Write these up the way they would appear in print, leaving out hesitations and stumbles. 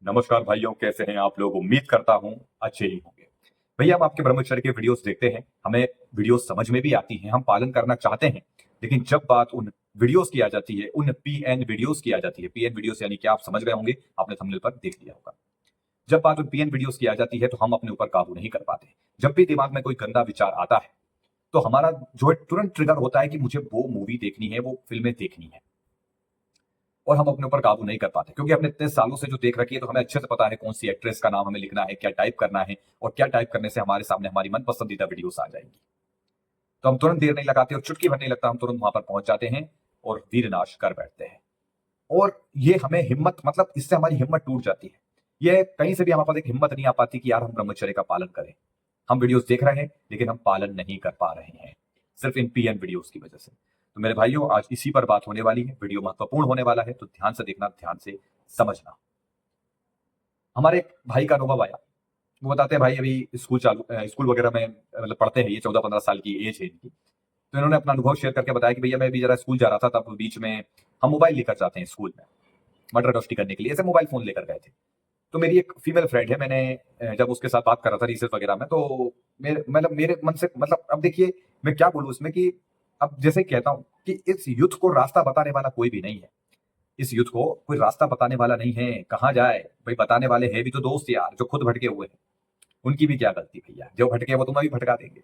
नमस्कार भाइयों, कैसे हैं आप लोग। उम्मीद करता हूं अच्छे ही होंगे। भैया, हम आपके ब्रह्मचर्य के वीडियोस देखते हैं, हमें वीडियोस समझ में भी आती हैं, हम पालन करना चाहते हैं। लेकिन जब बात उन वीडियोस की आ जाती है, उन पीएन वीडियोस की आ जाती है, पीएन वीडियोस यानी कि आप समझ गए होंगे, आपने थंबनेल पर देख लिया होगा। जब बात उन पीएन वीडियोस की आ जाती है तो हम अपने ऊपर काबू नहीं कर पाते। जब भी दिमाग में कोई गंदा विचार आता है तो हमारा जो है तुरंत ट्रिगर होता है कि मुझे वो मूवी देखनी है, वो फिल्में देखनी है। और हम अपने ऊपर काबू नहीं कर पाते क्योंकि हमने इतने सालों से जो देख रखी है, तो हमें अच्छे से पता है कौन सी एक्ट्रेस का नाम हमें लिखना है, क्या टाइप करना है, और क्या टाइप करने से हमारे सामने हमारी मन पसंदीदा वीडियोस आ जाएंगी। तो हम तुरंत देर नहीं लगाते और चुटकी भर नहीं लगता, हम तुरंत वहां पर पहुंच जाते हैं और वीर नाश कर बैठते हैं। और ये हमें हिम्मत, मतलब इससे हमारी हिम्मत टूट जाती है। ये कहीं से भी हमारे पास एक हिम्मत नहीं आ पाती कि यार हम ब्रह्मचर्य का पालन करें। हम वीडियोस देख रहे हैं लेकिन हम पालन नहीं कर पा रहे हैं, सिर्फ इन पीएन वीडियोस की वजह से। तो मेरे भाइयों, आज इसी पर बात होने वाली है। वीडियो महत्वपूर्ण होने वाला है, तो ध्यान से देखना, ध्यान से समझना। हमारे एक भाई का अनुभव आया। वो बताते हैं, भाई अभी स्कूल वगैरह में मतलब पढ़ते हैं, ये 14-15 साल की एज है इनकी। तो इन्होंने अपना अनुभव शेयर करके बताया कि भैया मैं भी जरा स्कूल जा रहा था, तब बीच में हम मोबाइल लेकर जाते हैं स्कूल में मटर गश्ती करने के लिए, ऐसे मोबाइल फोन लेकर गए थे। तो मेरी एक फीमेल फ्रेंड है, मैंने जब उसके साथ बात कर रहा था रिसर्च वगैरह में, तो मेरे मन से, मतलब अब देखिए मैं क्या बोलूं इसमें कि अब जैसे ही कहता हूं कि इस यूथ को रास्ता बताने वाला कोई भी नहीं है। इस यूथ को कोई रास्ता बताने वाला नहीं है, कहाँ जाए भाई। बताने वाले हैं भी तो दोस्त यार, जो खुद भटके हुए हैं। उनकी भी क्या गलती भैया, जो भटके वो तुम्हें भी भटका देंगे।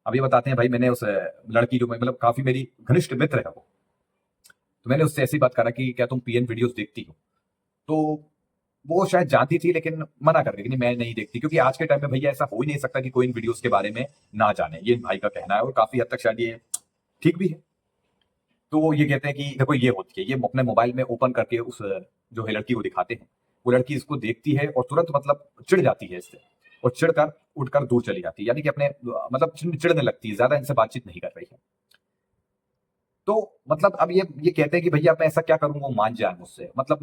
अभी बताते हैं भाई, मैंने उस लड़की जो मतलब काफी मेरी घनिष्ठ मित्र है वो, तो मैंने उससे ऐसी बात करा कि क्या तुम पीएन वीडियोस देखती हो। तो वो शायद जानती थी लेकिन मना कर रही थी, नहीं मैं नहीं देखती, क्योंकि आज के टाइम में भैया ऐसा हो ही नहीं सकता कि कोई इन वीडियोस के बारे में ना जाने। ये इन भाई का कहना है और काफी हद तक शायद ये ठीक भी है। तो वो ये कहते हैं कि देखो ये होती है, ये अपने मोबाइल में ओपन करके उस जो है लड़की को दिखाते हैं। वो लड़की इसको देखती है और तुरंत मतलब चिढ़ जाती है इससे, और चिढ़कर उठकर दूर चली जाती है, यानी कि अपने मतलब चिढ़ने लगती है, ज्यादा इनसे बातचीत नहीं कर रही है। तो मतलब अब ये कहते हैं कि भैया मैं ऐसा क्या करूं वो मान जाए मुझसे। मतलब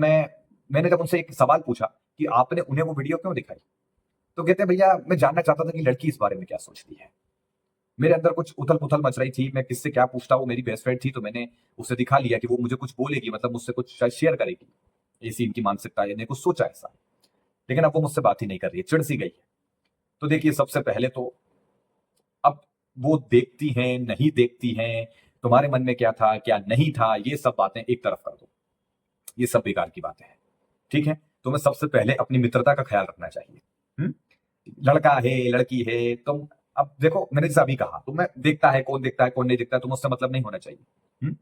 मैंने जब उनसे एक सवाल पूछा कि आपने उन्हें वो वीडियो क्यों दिखाई, तो कहते हैं भैया मैं जानना चाहता था कि लड़की इस बारे में क्या सोचती है। मेरे अंदर कुछ उथल पुथल मच रही थी, मैं किससे क्या पूछता। वो मेरी बेस्ट फ्रेंड थी, तो मैंने उससे दिखा लिया कि वो मुझे कुछ बोलेगी, मतलब मुझसे कुछ शायद शेयर करेगी। ऐसी इनकी मानसिकता है, मैंने कुछ सोचा ऐसा। लेकिन अब वो मुझसे बात ही नहीं कर रही है, चिढ़ सी गई है। तो देखिए, सबसे पहले तो अब वो देखती हैं नहीं देखती हैं, तुम्हारे मन में क्या था क्या नहीं था, ये सब बातें एक तरफ कर दो। ये सब बेकार की बातें हैं, ठीक है। तुम्हें सबसे पहले अपनी मित्रता का ख्याल रखना चाहिए। हम्म? लड़का है लड़की है, तुम अब देखो, मैंने जैसे अभी कहा, तुम्हें देखता है कौन नहीं देखता है, तुम उससे मतलब नहीं होना चाहिए। हम्म?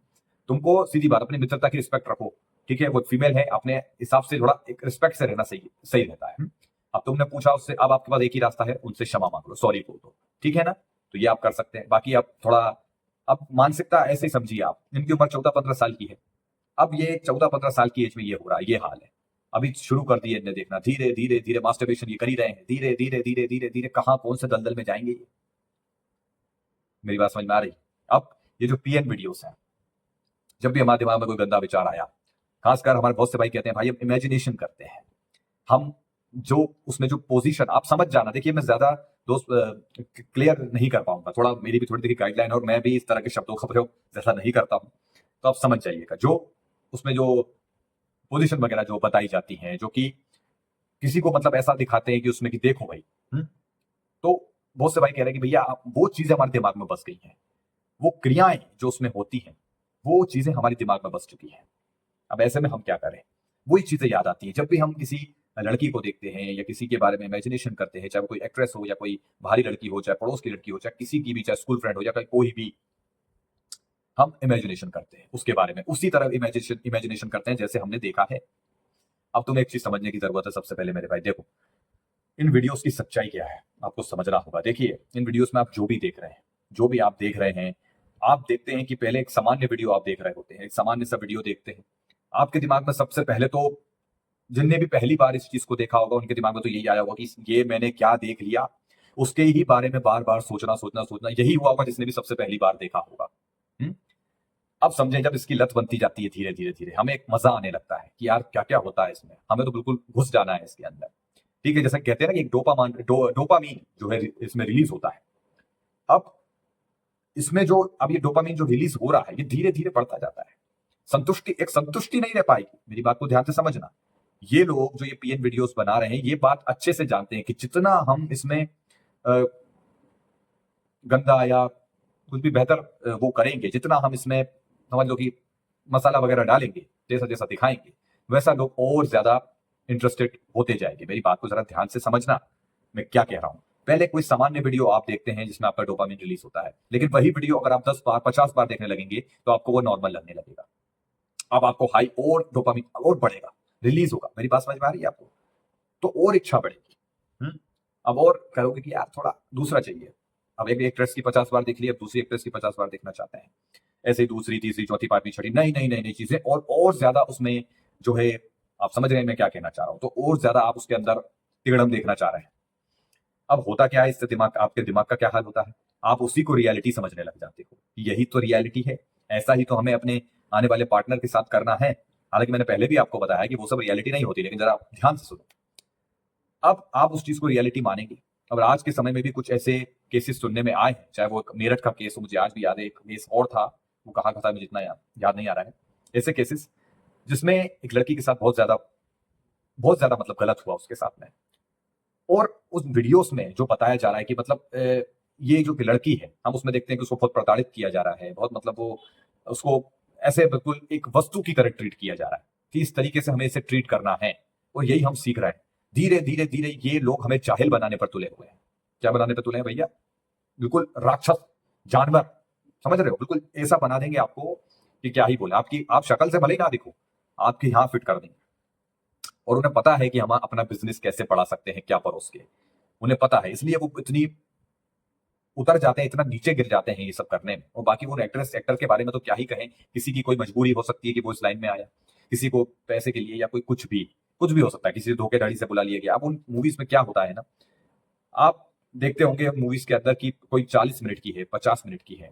तुमको सीधी बात, अपनी मित्रता की रिस्पेक्ट रखो। ठीक है, वो फीमेल है, अपने हिसाब से थोड़ा एक रिस्पेक्ट से रहना सही सही रहता है। अब तुमने पूछा उससे, अब आपके पास एक ही रास्ता है, उनसे क्षमा मांग लो, सॉरी बोल दो। ठीक है ना। तो ये आप कर सकते हैं। बाकी आप थोड़ा, अब मानसिकता ऐसे ही समझिए। आप, इनकी उम्र 14-15 साल की है। अब ये 14-15 साल की एज में ये हो रहा है, ये हाल है। अभी शुरू कर दिए इनने देखना, धीरे धीरे धीरे मास्टरबेशन ये कर ही रहे हैं, धीरे धीरे धीरे धीरे धीरे कहाँ कौन से दलदल में जाएंगे ये। मेरी बात समझ में आ रही। अब ये जो पीएन वीडियोस हैं, जब भी हमारे दिमाग में कोई गंदा विचार आया, खासकर हमारे बहुत से भाई कहते हैं भाई हम इमेजिनेशन करते हैं। हम जो उसमें जो पोजीशन, आप समझ जाना। देखिए, मैं ज्यादा दोस्त क्लियर नहीं कर पाऊंगा, थोड़ा मेरी भी थोड़ी देखिए गाइडलाइन, और मैं भी इस तरह के शब्दों का प्रयोग जैसा नहीं करता हूं। तो आप समझ जाइएगा, जो उसमें जो पोजीशन वगैरह जो बताई जाती हैं, जो कि किसी को मतलब ऐसा दिखाते हैं कि उसमें कि देखो भाई। तो बहुत से भाई कह रहे हैं कि भैया वो चीजें हमारे दिमाग में बस गई हैं, वो क्रियाएं जो उसमें होती हैं, वो चीजें हमारे दिमाग में बस चुकी हैं। अब ऐसे में हम क्या करें। वही चीजें याद आती हैं जब भी हम किसी लड़की को देखते हैं या किसी के बारे में इमेजिनेशन करते हैं, चाहे वो कोई एक्ट्रेस हो या कोई बाहरी लड़की हो, चाहे पड़ोस की लड़की हो, चाहे किसी की भी, चाहे स्कूल फ्रेंड हो या कोई भी। हम इमेजिनेशन करते हैं उसके बारे में, उसी तरह इमेजिनेशन इमेजिनेशन करते हैं जैसे हमने देखा है। अब तुम्हें एक चीज समझने की जरूरत है। सबसे पहले मेरे भाई देखो, इन वीडियोस की सच्चाई क्या है आपको समझना होगा। देखिए, इन वीडियोस में आप जो भी देख रहे हैं, जो भी आप देख रहे हैं, आप देखते हैं कि पहले एक सामान्य वीडियो आप देख रहे होते हैं, एक सामान्य सा वीडियो देखते हैं। आपके दिमाग में सबसे पहले तो, जिनने भी पहली बार इस चीज को देखा होगा, उनके दिमाग में तो यही आया होगा कि ये मैंने क्या देख लिया। उसके ही बारे में बार बार सोचना सोचना सोचना, यही हुआ होगा जिसने भी सबसे पहली बार देखा होगा। हम्म? अब समझें, जब इसकी लत बनती जाती है धीरे धीरे धीरे, हमें एक मजा आने लगता है कि यार क्या क्या होता है इसमें, हमें तो बिल्कुल घुस जाना है इसके अंदर। ठीक है, जैसे कहते हैं ना कि एक डोपामीन जो है इसमें रिलीज होता है। अब इसमें जो, अब ये डोपामीन जो रिलीज हो रहा है, ये धीरे धीरे बढ़ता जाता है। संतुष्टि, एक संतुष्टि नहीं रह पाएगी। मेरी बात को ध्यान से समझना। ये लोग जो ये पीएन वीडियोस बना रहे हैं, ये बात अच्छे से जानते हैं कि जितना हम इसमें अ, गंदा या कुछ भी बेहतर वो करेंगे, जितना हम इसमें समझ लो कि मसाला वगैरह डालेंगे, जैसा जैसा दिखाएंगे, वैसा लोग और ज्यादा इंटरेस्टेड होते जाएंगे। मेरी बात को जरा ध्यान से समझना, मैं क्या कह रहा हूं। पहले कोई सामान्य वीडियो आप देखते हैं जिसमें आपका डोपामिन रिलीज होता है, लेकिन वही वीडियो अगर आप 10 बार 50 बार देखने लगेंगे तो आपको वो नॉर्मल लगने लगेगा। अब आपको हाई और डोपामिन और बढ़ेगा, रिलीज होगा। मेरी बात समझ में आ रही है आपको? तो और इच्छा बढ़ेगी। अब और करोगे कि यार थोड़ा दूसरा चाहिए। अब एक एक्ट्रेस की 50 बार देख ली, अब दूसरी एक्ट्रेस की 50 बार देखना चाहते हैं। ऐसे ही दूसरी तीसरी चौथी पांचवी छठी नई नई नई नई चीजें और ज्यादा उसमें जो है, आप समझ रहे हैं मैं क्या कहना चाह रहा हूं। तो और ज्यादा आप उसके अंदर तिगड़म देखना चाह रहे हैं। अब होता क्या है, इससे दिमाग, आपके दिमाग का क्या हाल होता है, आप उसी को रियलिटी समझने लग जाते हो। यही तो रियलिटी है, ऐसा ही तो हमें अपने आने वाले पार्टनर के साथ करना है। हालांकि मैंने पहले भी आपको बताया कि वो सब रियलिटी नहीं होती, लेकिन जरा ध्यान से सुनो। अब आप उस चीज को रियलिटी मानेंगे। अब आज के समय में भी कुछ ऐसे केसेस सुनने में आए हैं, चाहे वो मेरठ का केस हो, मुझे आज भी याद है, एक केस और था, वो कहाँ का था मुझे इतना याद नहीं आ रहा है। ऐसे केसेस जिसमें एक लड़की के साथ बहुत ज्यादा मतलब गलत हुआ उसके साथ में। और उस वीडियोस में जो बताया जा रहा है कि मतलब ये जो लड़की है, हम उसमें देखते हैं कि उसको बहुत प्रताड़ित किया जा रहा है, बहुत मतलब वो उसको ऐसे बिल्कुल एक वस्तु की तरह ट्रीट किया जा रहा है कि इस तरीके से हमें इसे ट्रीट करना है। और यही हम सीख रहे हैं। धीरे धीरे धीरे ये लोग हमें जाहिल बनाने पर तुले हुए हैं। क्या बनाने पर तुले हैं भैया? बिल्कुल राक्षस, जानवर, समझ रहे हो? बिल्कुल ऐसा बना देंगे आपको कि क्या ही बोले। आपकी आप शक्ल से भले ही ना दिखो, आपकी यहाँ फिट कर देंगे। और उन्हें पता है कि हम अपना बिजनेस कैसे बढ़ा सकते हैं क्या परोस के, उन्हें पता है, इसलिए वो इतनी उतर जाते हैं, इतना नीचे गिर जाते हैं ये सब करने में। और बाकी वो एक्ट्रेस एक्टर के बारे में तो क्या ही कहें, किसी की कोई मजबूरी हो सकती है कि वो इस लाइन में आया, किसी को पैसे के लिए या कोई कुछ भी हो सकता है, किसी धोखेधड़ी से बुला लिया गया। अब उन मूवीज में क्या होता है ना, आप देखते होंगे मूवीज के अंदर की कोई 40 मिनट की है, 50 मिनट की है।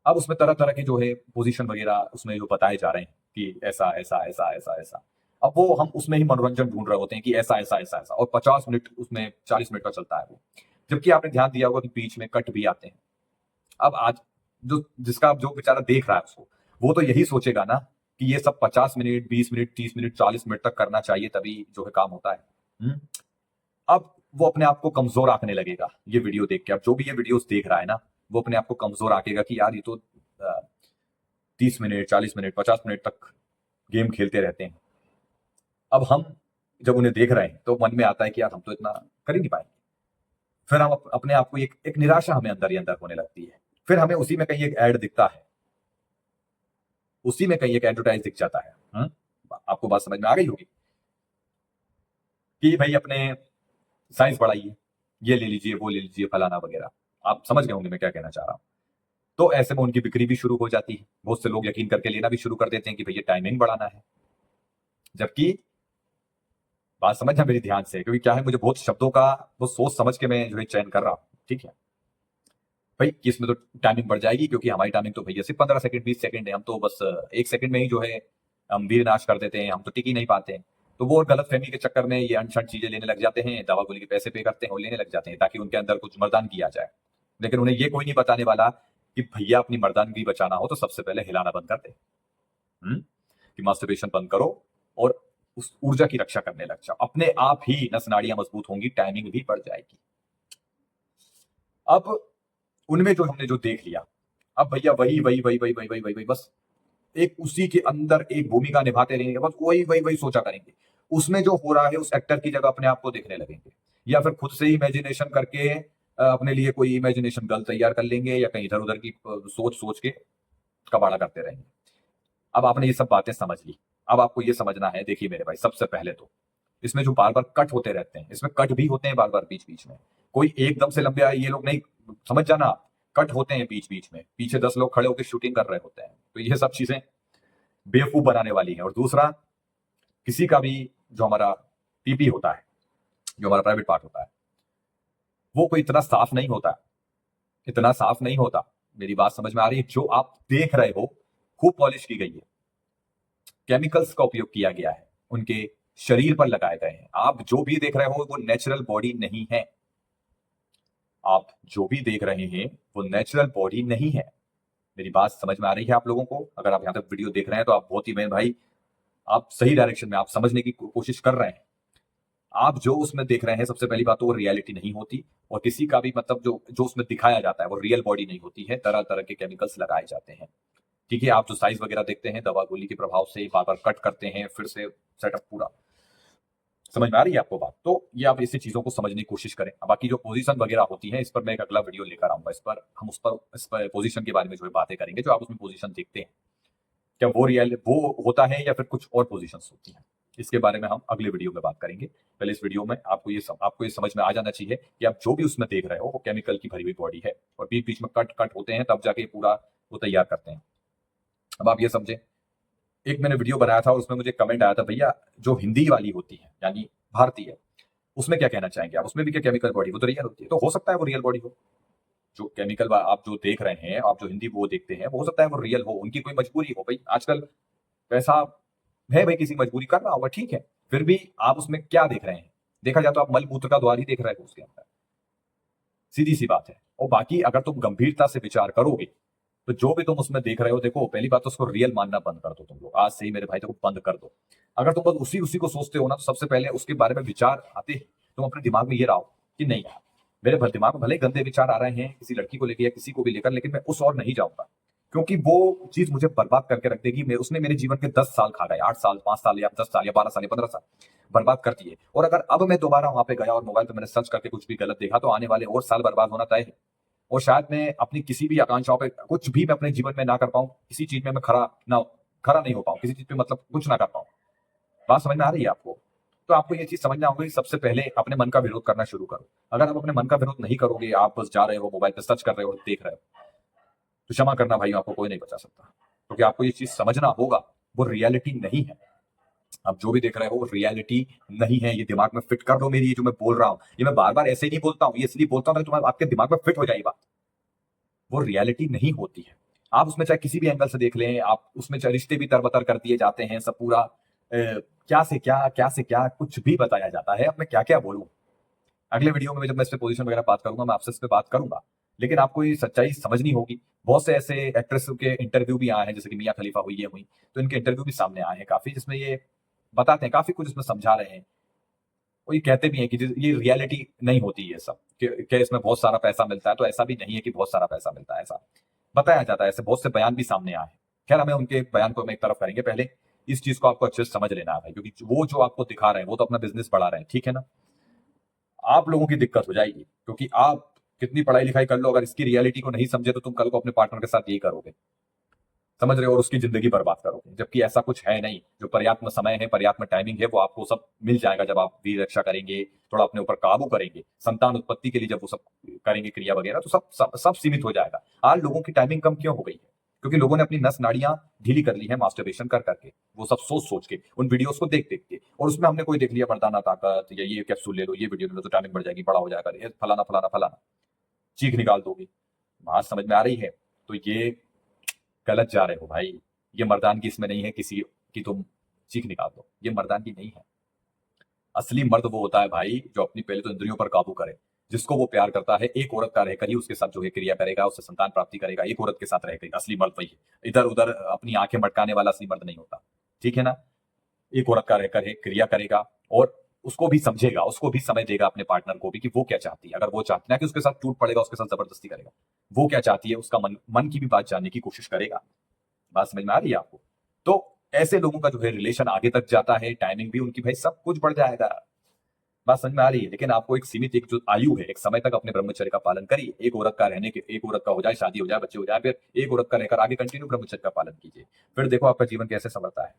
अब उसमें तरह तरह के जो है पोजीशन वगैरह उसमें जो बताए जा रहे हैं कि ऐसा ऐसा ऐसा ऐसा ऐसा। अब वो हम उसमें ही मनोरंजन ढूंढ रहे होते हैं कि ऐसा ऐसा ऐसा ऐसा, और 50 मिनट उसमें 40 मिनट का चलता है वो। जबकि आपने ध्यान दिया होगा कि बीच में कट भी आते हैं। अब आज जो जिसका जो बेचारा देख रहा है उसको, वो तो यही सोचेगा ना कि ये सब 50 मिनट 20 मिनट 30 मिनट 40 मिनट तक करना चाहिए, तभी जो है काम होता है। हम्म? अब वो अपने आप को कमजोर आंकने लगेगा ये वीडियो देख के। अब जो भी ये वीडियोस देख रहा है ना, वो अपने आप को कमजोर आंकेगा कि यार ये तो 30 मिनट 40 मिनट 50 मिनट तक गेम खेलते रहते हैं। अब हम जब उन्हें देख रहे हैं तो मन में आता है कि यार हम तो इतना कर ही नहीं पाएंगे। फिर हम अपने आप को एक निराशा हमें अंदर ही अंदर होने लगती है। फिर हमें उसी में कहीं एक ऐड दिखता है, उसी में कहीं एक एडवर्टाइज दिख जाता है। आपको बात समझ में आ गई होगी कि भाई अपने साइज बढ़ाइए, ये ले लीजिए वो ले लीजिए फलाना वगैरह। आप समझ गए होंगे मैं क्या कहना चाह रहा हूं। तो ऐसे में उनकी बिक्री भी शुरू हो जाती है, बहुत से लोग यकीन करके लेना भी शुरू कर देते हैं कि भैया टाइमिंग बढ़ाना है। जबकि बात समझना मेरी ध्यान से, क्योंकि क्या है, मुझे बहुत शब्दों का वो सोच समझ के मैं जो है चयन कर रहा हूं, ठीक है भाई, कि इसमें तो टाइमिंग बढ़ जाएगी, क्योंकि हमारी टाइमिंग तो भैया सिर्फ 15 सेकंड 20 सेकंड है, हम तो बस 1 सेकंड में ही जो है हम वीर नाश कर देते हैं, हम तो टिक ही नहीं पाते हैं। तो वो गलत फहमी के चक्कर में ये अनछड़ चीजें लेने लग जाते हैं, दवा गोली के पैसे पे करते हैं और लेने लग जाते हैं ताकि उनके अंदर कुछ मर्दानगी आ जाए। लेकिन उन्हें ये कोई नहीं बताने वाला कि भैया अपनी मर्दानगी बचाना हो तो सबसे पहले हिलाना बंद कर दे। कि मास्टरबेशन बंद करो और उस ऊर्जा की रक्षा करने लग जाओ, अपने आप ही नस नाड़ियां मजबूत होंगी, टाइमिंग भी बढ़ जाएगी। अब उनमें जो हमने जो देख लिया, अब भैया वही वही वही वही वही वही वही वही बस एक उसी के अंदर एक भूमिका निभाते रहेंगे, बस वही वही वही सोचा करेंगे। उसमें जो हो रहा है उस एक्टर की जगह अपने आप को देखने लगेंगे, या फिर खुद से ही इमेजिनेशन करके अपने लिए कोई इमेजिनेशन गर्ल तैयार कर लेंगे, या कहीं इधर उधर की सोच सोच के कबाड़ा करते रहेंगे। अब आपने ये सब बातें समझ ली। अब आपको ये समझना है, देखिए मेरे भाई, सबसे पहले तो इसमें जो बार बार कट होते रहते हैं, इसमें कट भी होते हैं बार बार बीच बीच में। कोई एकदम से लंबे आए ये लोग नहीं, समझ जाना आप, कट होते हैं बीच बीच में, पीछे 10 लोग खड़े होकर शूटिंग कर रहे होते हैं। तो ये सब चीजें बेवकूफ बनाने वाली है। और दूसरा, किसी का भी जो हमारा पीपी होता है, जो हमारा प्राइवेट पार्ट होता है, वो कोई इतना साफ नहीं होता, इतना साफ नहीं होता। मेरी बात समझ में आ रही है? जो आप देख रहे हो खूब पॉलिश की गई है, केमिकल्स का उपयोग किया गया है, उनके शरीर पर लगाए गए हैं। आप जो भी देख रहे हो वो नेचुरल बॉडी नहीं है। आप जो भी देख रहे हैं वो नेचुरल बॉडी नहीं है। मेरी बात समझ में आ रही है आप लोगों को? अगर आप यहां तक वीडियो देख रहे हैं तो आप बहुत ही, मैं भाई आप सही डायरेक्शन में आप समझने की कोशिश कर रहे हैं। आप जो उसमें देख रहे हैं, सबसे पहली बात तो वो रियलिटी नहीं होती, और किसी का भी मतलब जो जो उसमें दिखाया जाता है वो रियल बॉडी नहीं होती है, तरह तरह के केमिकल्स लगाए जाते हैं। ठीक है, आप जो साइज वगैरह देखते हैं दवा गोली के प्रभाव से बार बार कट करते हैं, फिर से सेटअप पूरा, समझ में आ रही है आपको बात? तो ये आप ऐसी चीजों को समझने की कोशिश करें। अब बाकी जो पोजीशन वगैरह होती है, इस पर मैं एक अगला वीडियो लेकर आऊंगा, इस पर पोजीशन के बारे में जो है बातें करेंगे, जो आप उसमें पोजीशन देखते हैं क्या वो होता है या फिर कुछ और पोजीशंस होती हैं, इसके बारे में हम अगले वीडियो में बात करेंगे। पहले इस वीडियो में आपको ये समझ में आ जाना चाहिए कि आप जो भी उसमें देख रहे हो वो केमिकल की भरी हुई बॉडी है, और बीच बीच में कट कट होते हैं, तब जाके पूरा वो तैयार करते हैं। अब आप ये समझे, एक मैंने वीडियो बनाया था और उसमें मुझे कमेंट आया था, भैया जो हिंदी वाली होती है यानी भारतीय, उसमें क्या कहना चाहेंगे आप, उसमें भी क्या केमिकल बॉडी, वो तो रियल होती है? तो हो सकता है वो रियल बॉडी हो, जो केमिकल आप जो देख रहे हैं, आप जो हिंदी वो देखते हैं, वो हो सकता है वो रियल हो, उनकी कोई मजबूरी हो, भाई आजकल पैसा है, भाई किसी मजबूरी कर रहा होगा, ठीक है, फिर भी आप उसमें क्या देख रहे हैं? देखा जाए तो आप मल मूत्र का द्वार ही देख रहे हो उसके अंदर, सीधी सी बात है। और बाकी अगर तुम गंभीरता से विचार करोगे तो जो भी तुम उसमें देख रहे हो, देखो पहली बात तो उसको रियल मानना बंद कर दो, तुम लोग आज से ही मेरे भाई देखो बंद कर दो। अगर तुम बस उसी उसी को सोचते हो ना, तो सबसे पहले उसके बारे में विचार आते हैं, तुम अपने दिमाग में ये रहो कि नहीं यार, मेरे दिमाग में भले ही गंदे विचार आ रहे हैं किसी लड़की को लेकर या किसी को भी लेकर, लेकिन मैं उस और नहीं जाऊंगा, क्योंकि वो चीज मुझे बर्बाद करके रख देगी। उसने मेरे जीवन के 10 साल खा गए, 8 साल, 5 साल या 10 साल या 12 साल या 15 साल बर्बाद कर दिए। और अगर अब मैं दोबारा वहां पे गया और मोबाइल पे मैंने सर्च करके कुछ भी गलत देखा, तो आने वाले और साल बर्बाद होना तय है। और शायद मैं अपनी किसी भी आकांक्षाओं पे कुछ भी मैं अपने जीवन में ना कर पाऊं, किसी चीज में मैं खरा नहीं हो पाऊं, किसी चीज पे मतलब कुछ ना कर पाऊं। बात समझ में आ रही है आपको? तो आपको ये चीज समझना होगा कि सबसे पहले अपने मन का विरोध करना शुरू करो। अगर आप अपने मन का विरोध नहीं करोगे, आप बस जा रहे हो मोबाइल पे सर्च कर रहे हो, देख रहे हो, तो क्षमा करना भाई, आपको कोई नहीं बचा सकता, क्योंकि आपको ये चीज समझना होगा वो रियलिटी नहीं है। आप जो भी देख रहे हो वो रियलिटी नहीं है, ये दिमाग में फिट कर दो मेरी, ये जो मैं बोल रहा हूँ, ये मैं बार बार ऐसे ही नहीं बोलता हूँ, ये इसलिए बोलता हूँ तुम्हारे आपके दिमाग में फिट हो जाए बात। वो रियलिटी नहीं होती है। आप उसमें चाहे किसी भी एंगल से देख लें, आप उसमें चाहे रिश्ते भी तरबतर कर दिए जाते हैं, सब पूरा क्या से क्या कुछ भी बताया जाता है। अब मैं क्या क्या बोलूं, अगले वीडियो में जब मैं इस पे पोजीशन वगैरह बात करूंगा, मैं आपसे इस पे बात करूंगा, लेकिन आपको ये सच्चाई समझनी होगी। बहुत से ऐसे एक्ट्रेस के इंटरव्यू भी आए हैं, जैसे कि मियां खलीफा हुई, ये हुई, तो इनके इंटरव्यू भी सामने आए हैं काफी, जिसमें ये बताते हैं, काफी कुछ इसमें समझा रहे हैं। और ये कहते भी हैं कि ये रियलिटी नहीं होती है सब, क्या इसमें बहुत सारा पैसा मिलता है, तो ऐसा भी नहीं है कि बहुत सारा पैसा मिलता है, ऐसा बताया जाता है, ऐसे बहुत से बयान भी सामने आए हैं। खैर, हमें उनके बयान को हम एक तरफ करेंगे, पहले इस चीज को आपको अच्छे से समझ लेना है भाई, क्योंकि वो जो आपको दिखा रहे हैं वो तो अपना बिजनेस बढ़ा रहे हैं, ठीक है ना? आप लोगों की दिक्कत हो जाएगी, क्योंकि आप कितनी पढ़ाई लिखाई कर लो, अगर इसकी रियलिटी को नहीं समझे तो तुम कल को अपने पार्टनर के साथ यही करोगे, समझ रहे हो, और उसकी जिंदगी बर्बाद करोगे, जबकि ऐसा कुछ है नहीं। जो पर्याप्त समय है, पर्याप्त टाइमिंग है, वो आपको सब मिल जाएगा जब आप वीर रक्षा करेंगे, थोड़ा अपने ऊपर काबू करेंगे, संतान उत्पत्ति के लिए जब वो सब करेंगे क्रिया वगैरह, तो सब सीमित हो जाएगा। आज लोगों की टाइमिंग कम क्यों हो गई है? क्योंकि लोगों ने अपनी नस नाड़ियां ढीली कर ली है मास्टरबेशन कर करके, वो सब सोच सोच के, उन वीडियोस को देख देख के, और उसमें हमने कोई देख लिया मर्दाना ताकत, या ये कैप्सूल ले लो, ये वीडियो ले लो तो टाइमिंग बढ़ जाएगी, बड़ा हो जाएगा, ये फलाना फलाना फलाना, चीख निकाल दोगे। बात समझ में आ रही है? तो ये गलत जा रहे हो भाई, ये मर्दानगी इसमें नहीं है किसी की तुम चीख निकाल दो, ये मर्दानगी नहीं है। असली मर्द वो होता है भाई जो अपनी पहले तो इंद्रियों पर काबू करे, जिसको वो प्यार करता है, एक औरत का रहकर ही उसके साथ जो है क्रिया करेगा, उससे संतान प्राप्ति करेगा, एक औरत के साथ रहकर, असली मर्द वही है। इधर उधर अपनी आंखें मटकाने वाला असली मर्द नहीं होता, ठीक है ना? एक औरत का रहकर है क्रिया करेगा, और उसको भी समझेगा, उसको भी समय देगा अपने पार्टनर को भी, कि वो क्या चाहती है। अगर वो चाहती है कि उसके साथ टूट पड़ेगा, उसके साथ जबरदस्ती करेगा, वो क्या चाहती है, उसका मन की भी बात जानने की कोशिश करेगा। बात समझ में आ रही है आपको? तो ऐसे लोगों का जो है रिलेशन आगे तक जाता है, टाइमिंग भी उनकी भाई सब कुछ बढ़ जाएगा। बात समझ में आ रही है? लेकिन आपको एक सीमित एक जो आयु है, एक समय तक अपने ब्रह्मचर्य का पालन करिए। एक औरत का हो जाए, शादी हो जाए, बच्चे हो जाए, फिर एक औरत का रहकर आगे कंटिन्यू ब्रह्मचर्य का पालन कीजिए, फिर देखो आपका जीवन कैसे संवरता है।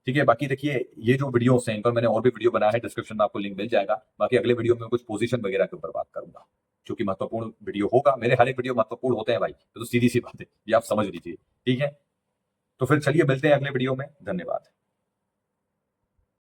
ठीक है, बाकी देखिए, ये जो वीडियो हैं, इन पर मैंने और भी वीडियो बनाया है, डिस्क्रिप्शन में आपको लिंक मिल जाएगा। बाकी अगले वीडियो में कुछ पोजीशन वगैरह के ऊपर बात करूंगा, जो कि महत्वपूर्ण वीडियो होगा। मेरे हर एक वीडियो महत्वपूर्ण होते हैं भाई, तो सीधी सी बात है, ये आप समझ लीजिए, ठीक है? तो फिर चलिए मिलते हैं अगले वीडियो में, धन्यवाद।